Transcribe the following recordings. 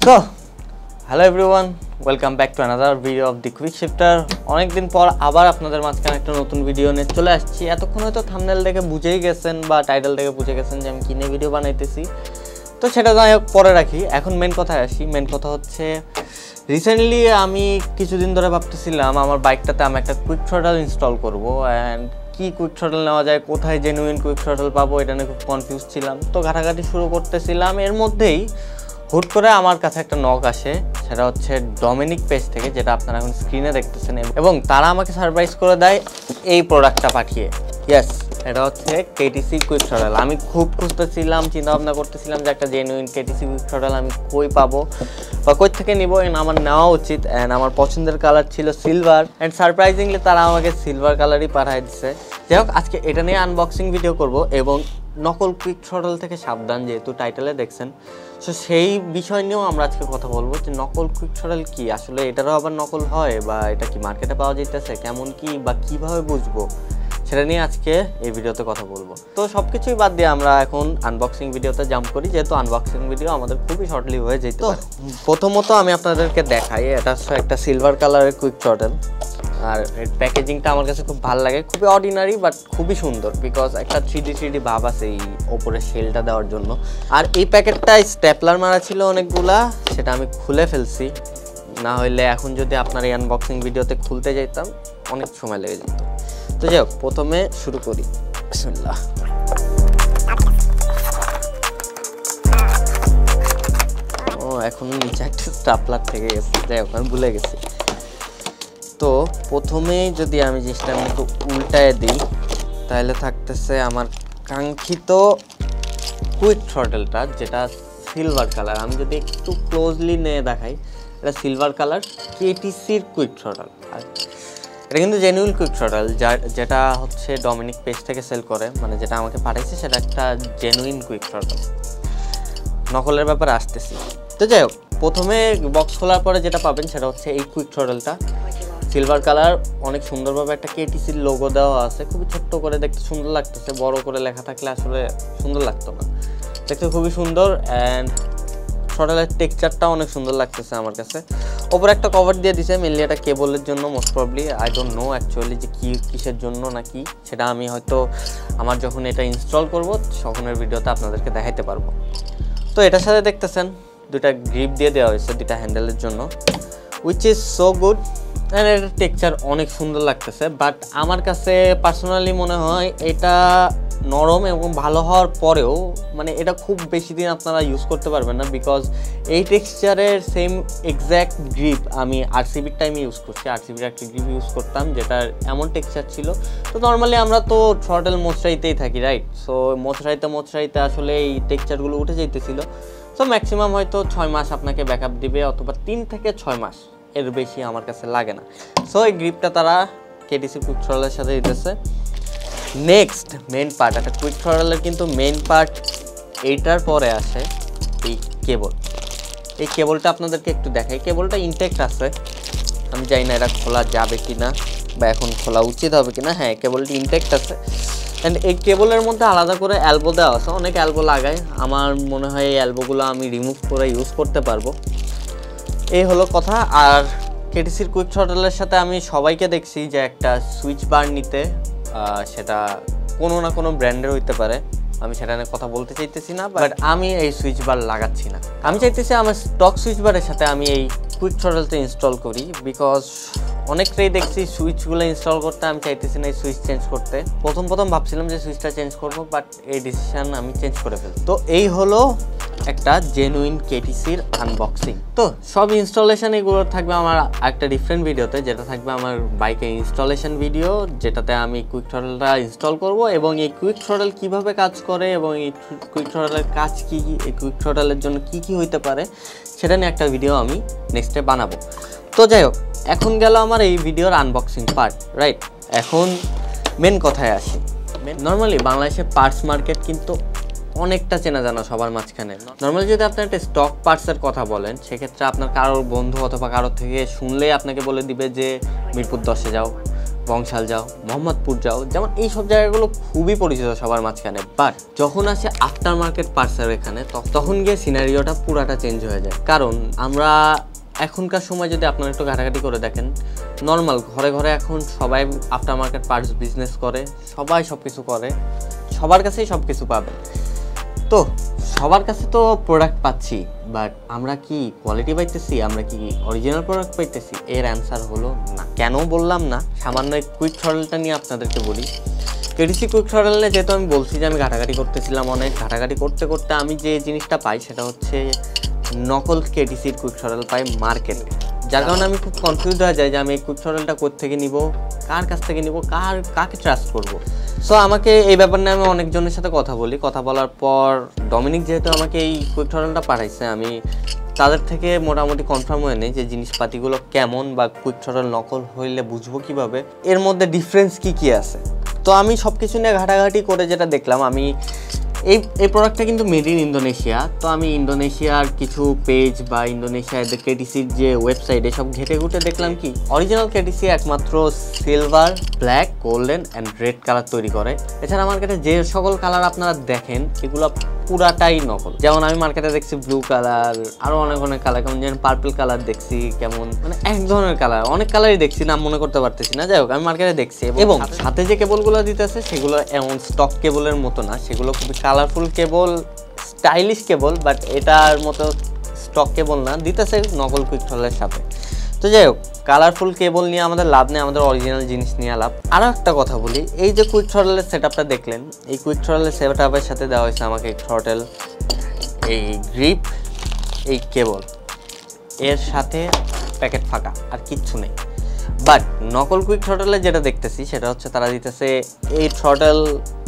So, hello everyone, welcome back to another video of the Quick Shifter. অনেক দিন পর আবার আপনাদের মাঝখানে একটা নতুন ভিডিও নিয়ে চলে আসছি। এতক্ষণ হয়তো থাম্বনেল দেখে বুঝেই গেছেন বা টাইটেল দেখে বুঝে গেছেন যে আমি কি নিয়ে ভিডিও বানাইতেছি। তো সেটা যাই হোক পরে রাখি, এখন মেন কথায় আসি। মেন কথা হচ্ছে রিসেন্টলি আমি কিছুদিন ধরে ভাবতেছিলাম আমার বাইকটাতে আমি একটা কুইক থ্রটল ইনস্টল করব অ্যান্ড কি কুইক থ্রটল নেওয়া যায়, কোথায় জেনুইন কুইক থ্রটল পাবো এটা নিয়ে খুব কনফিউজ ছিলাম। তো ঘাটাঘাটি শুরু করতেছিলাম, এর মধ্যেই হুট করে আমার কাছে একটা নক আসে, সেটা হচ্ছে ডমিনিক পেজ থেকে, যেটা আপনারা এখন স্ক্রিনে দেখতেছেন, এবং তারা আমাকে সারপ্রাইজ করে দেয় এই প্রোডাক্টটা পাঠিয়ে। ইয়েস, এটা হচ্ছে কেটিসি কুইক থ্রটল। আমি খুব খুঁজতেছিলাম, চিন্তা ভাবনা করতেছিলাম যে একটা জেনুইন কেটিসি কুইক থ্রটল আমি কই পাবো বা কই থেকে নিব, এন্ড আমার নেওয়া উচিত। অ্যান্ড আমার পছন্দের কালার ছিল সিলভার, অ্যান্ড সারপ্রাইজিংলি তারা আমাকে সিলভার কালারই পাঠিয়ে দিচ্ছে। যাই হোক, আজকে এটা নিয়ে আনবক্সিং ভিডিও করব, এবং নকল কুইক থ্রটল থেকে সাবধান, যেহেতু টাইটেলে দেখছেন। সো সেই বিষয় নিয়েও আমরা আজকে কথা বলবো যে নকল কুইক থ্রটল কি, আসলে এটারও আবার নকল হয় বা এটা কি মার্কেটে পাওয়া যাইতেছে, কেমন কি বা কিভাবে বুঝবো, সেটা নিয়ে আজকে এই ভিডিওতে কথা বলবো। তো সব কিছুই বাদ দিয়ে আমরা এখন আনবক্সিং ভিডিওতে জাম্প করি, যেহেতু আনবক্সিং ভিডিও আমাদের খুবই শর্টলি হয়ে যেত। তো প্রথমত আমি আপনাদেরকে দেখাই, এটা হচ্ছে একটা সিলভার কালারের কুইক থ্রটল। আর এর প্যাকেজিংটা আমার কাছে খুব ভালো লাগে, খুবই অর্ডিনারি বাট খুবই সুন্দর, বিকজ একটা 3D ভাব আছে এই ওপরের শেলটা দেওয়ার জন্য। আর এই প্যাকেটটায় স্ট্যাপলার মারা ছিল অনেকগুলা, সেটা আমি খুলে ফেলছি, না হইলে এখন যদি আপনার এই আনবক্সিং ভিডিওতে খুলতে যাইতাম অনেক সময় লেগে যেত। তো যাই হোক, প্রথমে শুরু করি। বিসমিল্লাহ। ও এখন নিচে একটা স্ট্যাপলার থেকে গেছে, যাই হোক আমি ভুলে গেছি। তো প্রথমেই যদি আমি জিনিসটা একটু উল্টায় দিই, তাহলে থাকতেছে আমার কাঙ্ক্ষিত কুইক থ্রটলটা, যেটা সিলভার কালার। আমি যদি একটু ক্লোজলি নিয়ে দেখাই, এটা সিলভার কালার কেটিসির কুইক থ্রটল। আর এটা কিন্তু জেনুইন কুইক থ্রটল, যেটা হচ্ছে ডমিনিক পেজ থেকে সেল করে, মানে যেটা আমাকে পাঠাইছে সেটা একটা জেনুইন কুইক থ্রটল। নকলের ব্যাপারে আসতেছি। তো যাই হোক, প্রথমে বক্স খোলার পরে যেটা পাবেন সেটা হচ্ছে এই কুইক থ্রটলটা, সিলভার কালার, অনেক সুন্দরভাবে একটা কেটিসির লোগো দেওয়া আছে, খুবই ছোট্ট করে, দেখতে সুন্দর লাগতেছে। বড় করে লেখা থাকলে আসলে সুন্দর লাগতো না, দেখতে খুবই সুন্দর। অ্যান্ড থ্রটলের টেক্সচারটা অনেক সুন্দর লাগতেছে আমার কাছে। ওপরে একটা কভার দিয়ে দিছে, মেনলি এটা কেবলের জন্য, most probably. I don't know actually যে কিসের জন্য নাকি, সেটা আমি হয়তো আমার যখন এটা ইনস্টল করব তখনের ভিডিওতে আপনাদেরকে দেখাইতে পারবো। তো এটার সাথে দেখতেছেন দুটা গ্রিপ দিয়ে দেওয়া হয়েছে দুটা হ্যান্ডেলের জন্য, which is so good. And এটার টেক্সচার অনেক সুন্দর লাগতেছে, বাট আমার কাছে পার্সোনালি মনে হয় এটা নরম এবং ভালো হওয়ার পরেও মানে এটা খুব বেশি দিন আপনারা ইউজ করতে পারবেন না, বিকজ এই টেক্সচারের সেম এক্স্যাক্ট গ্রিপ আমি আরসিবির টাইমে ইউজ করছি। আরসিবির একটা গ্রিপ ইউজ করতাম যেটার এমন টেক্সচার ছিল। তো নর্মালি আমরা তো থ্রটল মোচড়াইতেই থাকি, রাইট? সো মোচড়াইতে আসলে এই টেক্সচারগুলো উঠে যাইতেছিল। সো ম্যাক্সিমাম হয়তো 6 মাস আপনাকে ব্যাকআপ দিবে, অথবা 3 থেকে 6 মাস, এর বেশি আমার কাছে লাগে না। সো এই গ্রিপটা তারা কেটিসি কুইক থ্রটলের সাথে দিতেছে। নেক্সট মেন পার্ট, একটা কুইক থ্রটলের কিন্তু মেন পার্ট এইটার পরে আসে এই কেবল। এই কেবলটা আপনাদেরকে একটু দেখাই, কেবলটা ইনটেক্ট আছে, আমি জানি না এটা খোলা যাবে কি না বা এখন খোলা উচিত হবে কিনা। হ্যাঁ, কেবলটি ইনটেক্ট আছে। অ্যান্ড এই কেবলের মধ্যে আলাদা করে অ্যালবো দেওয়া আছে, অনেক অ্যালবো লাগায়, আমার মনে হয় এই অ্যালবোগুলো আমি রিমুভ করে ইউজ করতে পারবো। এই হলো কথা। আর কেটিসির কুইক থ্রটলের সাথে আমি সবাইকে দেখছি যে একটা সুইচ বার নিতে, সেটা কোনো না কোনো ব্র্যান্ডের হইতে পারে, আমি সেটা নিয়ে কথা বলতে চাইতেছি না, বাট আমি এই সুইচ বার লাগাচ্ছি না। আমি চাইতেছি আমার স্টক সুইচ বারের সাথে আমি এই কুইক থ্রটলটা ইনস্টল করি, বিকজ অনেকটাই দেখছি সুইচগুলো ইনস্টল করতে, আমি চাইতেছি না এই সুইচ চেঞ্জ করতে। প্রথম ভাবছিলাম যে সুইচটা চেঞ্জ করবো, বাট এই ডিসিশন আমি চেঞ্জ করে ফেলছি। তো এই হলো একটা জেনুইন কেটিসির আনবক্সিং। তো সব ইনস্টলেশন এগুলো থাকবে আমার একটা ডিফারেন্ট ভিডিওতে, যেটা থাকবে আমার বাইকের ইনস্টলেশন ভিডিও, যেটাতে আমি কুইক থ্রটলটা ইনস্টল করব এবং এই কুইক থ্রটল কিভাবে কাজ করে এবং এই কুইক থ্রটলের কাজ কি, এই কুইক থ্রটলের জন্য কি কি হইতে পারে, সেটা নিয়ে একটা ভিডিও আমি নেক্সটে বানাবো। তো যাই হোক, এখন গেল আমার এই ভিডিওর আনবক্সিং পার্ট, রাইট? এখন মেন কথায় আসি। নর্মালি বাংলাদেশে পার্টস মার্কেট কিন্তু অনেকটা চেনা জানা সবার মাঝখানে। নর্মালি যদি আপনি একটা স্টক পার্টসের কথা বলেন, সেক্ষেত্রে আপনার কারোর বন্ধু অথবা কারোর থেকে শুনলেই আপনাকে বলে দিবে যে মিরপুর 10-এ যাও বংশাল যাও, মোহাম্মদপুর যাও, যেমন এই সব জায়গাগুলো খুবই পরিচিত সবার মাঝখানে। বাট যখন আসে আফটার মার্কেট পার্টসের এখানে, তখন গিয়ে সিনারিওটা পুরাটা চেঞ্জ হয়ে যায়। কারণ আমরা এখনকার সময় যদি আপনারা একটু ঘাটাঘাটি করে দেখেন, নর্মাল ঘরে ঘরে এখন সবাই আফটার মার্কেট পার্টস বিজনেস করে, সবাই সব কিছু করে, সবার কাছেই সব কিছু পাবেন। তো সবার কাছে তো প্রোডাক্ট পাচ্ছি, বাট আমরা কি কোয়ালিটি পাইতেছি, আমরা কি অরিজিনাল প্রোডাক্ট পাইতেছি? এর অ্যান্সার হলো না। কেন বললাম না, সামান্য কুইক থ্রটলটা নিয়ে আপনাদেরকে বলি। কেটিসি কুইক থ্রটলে যেহেতু আমি বলছি যে আমি ঘাটাঘাটি করতেছিলাম, অনেক ঘাটাঘাটি করতে করতে আমি যে জিনিসটা পাই সেটা হচ্ছে নকল কেটিসির কুইক থ্রটল পাই মার্কেটে, যার কারণে আমি খুব কনফিউজ হয়ে যাই যে আমি এই কুইক থ্রটলটা কোত্থেকে নিব, কার কাছ থেকে নিব, কাকে ট্রাস্ট করব। সো আমাকে এই ব্যাপার নিয়ে আমি অনেকজনের সাথে কথা বলি। কথা বলার পর ডমিনিক যেহেতু আমাকে এই কুইক থ্রটলটা পাঠাইছে, আমি তাদের থেকে মোটামুটি কনফার্ম হয়ে নেই যে জিনিসপাতিগুলো কেমন বা কুইক থ্রটল নকল হইলে বুঝবো কিভাবে, এর মধ্যে ডিফারেন্স কি আছে। তো আমি সব কিছু নিয়ে ঘাটাঘাটি করে যেটা দেখলাম, আমি এই প্রোডাক্টটা কিন্তু মেড ইন ইন্দোনেশিয়া। তো আমি ইন্দোনেশিয়ার কিছু পেজ বা ইন্দোনেশিয়ার কেটিসির যে ওয়েবসাইট, এসব ঘেটে ঘুটে দেখলাম কি অরিজিনাল কেটিসি একমাত্র silver, black, golden and red colour তৈরি করে। এছাড়া মার্কেটে যে সকল কালার আপনারা দেখেন এগুলো পুরাটাই নকল। যেমন আমি মার্কেটে দেখছি ব্লু কালার, আরও অনেক অনেক কালার, কেমন যেমন পার্পল কালার দেখছি, কেমন মানে এক ধরনের কালার, অনেক কালারই দেখছি, নাম মনে করতে পারতেছি না। যাই হোক, আমি মার্কেটে দেখছি এবং সাথে যে কেবলগুলো দিতেছে সেগুলো এমন স্টক কেবলের মতো না, সেগুলো খুবই colourful cable, stylish cable, but এটার মতো স্টক কেবল না, দিতেছে নকল কুইক থ্রটলের সাথে। তো যাই হোক, কালারফুল কেবল নিয়ে আমাদের লাভ নেই, আমাদের অরিজিনাল জিনিস নিয়ে লাভ। আরও একটা কথা বলি, এই যে কুইক থ্রটলের সেটআপটা দেখলেন, এই কুইক থ্রটলের সেটআপের সাথে দেওয়া হয়েছে আমাকে থ্রটল, এই গ্রিপ, এই কেবল, এর সাথে প্যাকেট ফাঁকা, আর কিচ্ছু নেই। বাট নকল কুইক থ্রটলে যেটা দেখতেছি সেটা হচ্ছে তারা দিতেছে এই থ্রটল,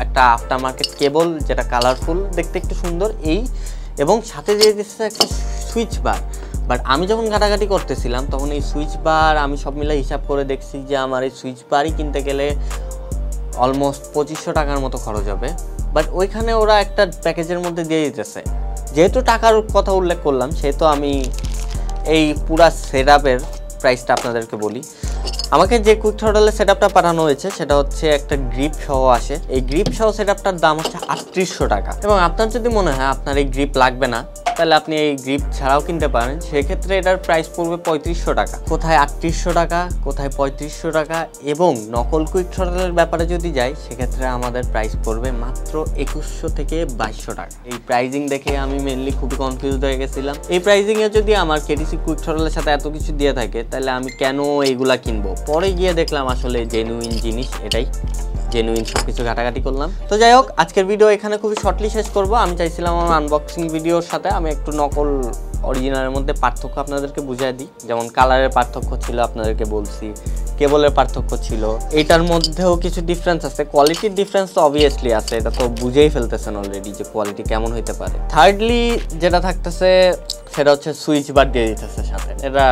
একটা আফটার মার্কেট কেবল যেটা কালারফুল, দেখতে একটু সুন্দর, এবং সাথে দিয়ে দিতেছে একটা সুইচ বার। বাট আমি যখন ঘাটাঘাটি করতেছিলাম তখন এই সুইচ বার আমি সব মিলে হিসাব করে দেখছি যে আমার এই সুইচ বারই কিনতে গেলে অলমোস্ট 2500 টাকার মতো খরচ হবে। বাট ওইখানে ওরা একটা প্যাকেজের মধ্যে দিয়ে দিতেছে। যেহেতু টাকার কথা উল্লেখ করলাম, সেহেতু আমি এই পুরা সেটআপের প্রাইসটা আপনাদেরকে বলি। আমাকে যে কুইক থ্রটলের সেটআপটা পাঠানো হয়েছে সেটা হচ্ছে একটা গ্রিপ সহ আসে। এই গ্রিপ সহ সেটআপটার দাম হচ্ছে 3800 টাকা। এবং আপনার যদি মনে হয় আপনার এই গ্রিপ লাগবে না, তাহলে আপনি এই গ্রিপ ছাড়াও কিনতে পারেন, সেক্ষেত্রে এটার প্রাইস পড়বে 3500 টাকা। কোথায় 3800 টাকা, কোথায় 3500 টাকা। এবং নকল কুইক থ্রটলের ব্যাপারে যদি যাই, সেক্ষেত্রে আমাদের প্রাইস পড়বে মাত্র 2100 থেকে 2200 টাকা। এই প্রাইজিং দেখে আমি মেনলি খুবই কনফিউজড হয়ে গেছিলাম। এই প্রাইজিংয়ে যদি আমার কেটিসি কুইক থ্রটলের সাথে এত কিছু দিয়ে থাকে, তাহলে আমি কেন এইগুলা কিনবো? পরে গিয়ে দেখলাম আসলে জেনুইন জিনিস এটাই, জেনুইন সব কিছু ঘাটাঘাটি করলাম। তো যাই হোক, আজকের ভিডিও এখানে খুবই শর্টলি শেষ করব। আমি চাইছিলাম আমার আনবক্সিং ভিডিওর সাথে আমি একটু নকল অরিজিনালের মধ্যে পার্থক্য আপনাদেরকে বুঝিয়ে দিই। যেমন কালারের পার্থক্য ছিল, আপনাদেরকে বলছি, কেবলের পার্থক্য ছিল, এইটার মধ্যেও কিছু ডিফারেন্স আছে। কোয়ালিটির ডিফারেন্স তো অবভিয়াসলি আছে, এটা তো বুঝেই ফেলতেছেন অলরেডি যে কোয়ালিটি কেমন হইতে পারে। থার্ডলি যেটা থাকতেছে সেটা হচ্ছে সুইচ বার দিয়ে দিতেছে সাথে। এটা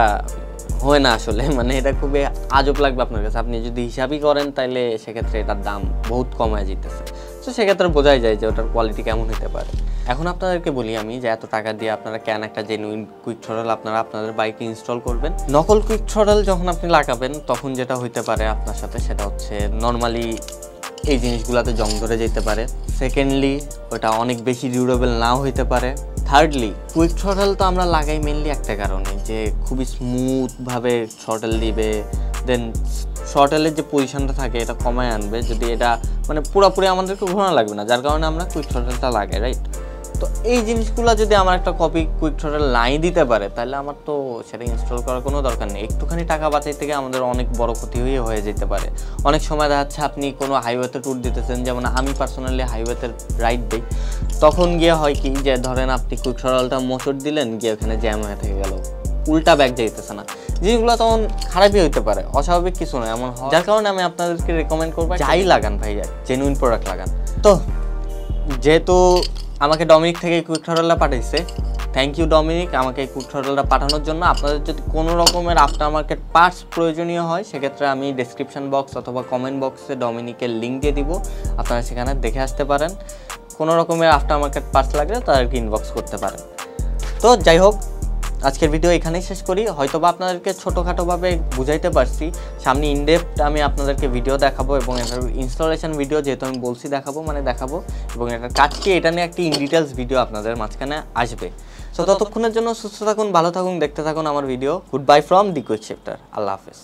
হয় না আসলে, মানে এটা খুবই আজব লাগবে আপনার কাছে। আপনি যদি হিসাবই করেন তাহলে সেক্ষেত্রে এটার দাম বহুত কম হয়ে যেতেছে। তো সেক্ষেত্রে বোঝাই যায় যে ওটার কোয়ালিটি কেমন হতে পারে। এখন আপনাদেরকে বলি আমি যে এত টাকা দিয়ে আপনারা কেন একটা জেনুইন কুইক থ্রটল আপনারা আপনাদের বাইকে ইনস্টল করবেন। নকল কুইক থ্রটল যখন আপনি লাগাবেন তখন যেটা হইতে পারে আপনার সাথে সেটা হচ্ছে নর্মালি এই জিনিসগুলোতে জং ধরে যেতে পারে। সেকেন্ডলি ওটা অনেক বেশি ডিউরেবল নাও হইতে পারে। থার্ডলি কুইক থ্রটল তো আমরা লাগাই মেনলি একটা কারণে, যে খুবই স্মুথভাবে থ্রটল দিবে, দেন থ্রটলের যে পজিশনটা থাকে এটা কমায় আনবে। যদি এটা মানে পুরোপুরি আমাদেরকে ঘোরানো লাগবে না, যার কারণে আমরা কুইক থ্রটলটা লাগাই, রাইট? তো এই জিনিসগুলো যদি আমার একটা কপি কুইক থ্রটল নাই দিতে পারে, তাহলে আমার তো সেটা ইনস্টল করার কোনো দরকার নেই। একটুখানি টাকা বাঁচাই থেকে আমাদের অনেক বড় ক্ষতি হয়ে যেতে পারে। অনেক সময় দেখা যাচ্ছে আপনি কোনো হাইওয়েতে ট্যুর দিতেছেন, যেমন আমি পার্সোনালি হাইওয়েতে রাইড দিই, তখন গিয়ে হয় কি যে ধরেন আপনি কুইক থ্রটলটা মোচড় দিলেন, গিয়ে ওখানে জ্যাম হয়ে থেকে গেল, উল্টা ব্যাগ যাইতেছে না, জিনিসগুলো তখন খারাপই হইতে পারে, অস্বাভাবিক কিছু নয় এমন হয়। যার কারণে আমি আপনাদেরকে রেকমেন্ড করবো যাই লাগান ভাই, জেনুইন প্রোডাক্ট লাগান। তো যেহেতু আমাকে ডমিনিক থেকে কুইক থ্রটলটা পাঠাইছে, থ্যাংক ইউ ডমিনিক আমাকে এই কুইক থ্রটলটা পাঠানোর জন্য। আপনাদের যদি কোনো রকমের আফটার মার্কেট পার্টস প্রয়োজনীয় হয়, সেক্ষেত্রে আমি ডেসক্রিপশন বক্স অথবা কমেন্ট বক্সে ডমিনিকের লিঙ্ক দিয়ে দিব, আপনারা সেখানে দেখে আসতে পারেন। কোনো রকমের আফটার মার্কেট পার্টস লাগলে তাদেরকে ইনবক্স করতে পারেন। তো যাই হোক, আজকের ভিডিও এখানেই শেষ করি। হয়তোবা আপনাদেরকে ছোটোখাটোভাবে বুঝাইতে পারছি, সামনে ইনডেপথ আমি আপনাদেরকে ভিডিও দেখাবো এবং এটার ইনস্টলেশন ভিডিও যেহেতু আমি বলছি দেখাবো এবং এটার কাজকে এটা নিয়ে একটি ইন ডিটেলস ভিডিও আপনাদের মাঝখানে আসবে। তো ততক্ষণের জন্য সুস্থ থাকুন, ভালো থাকুন, দেখতে থাকুন আমার video. Goodbye from the Quick Chapter. আল্লাহ হাফেজ।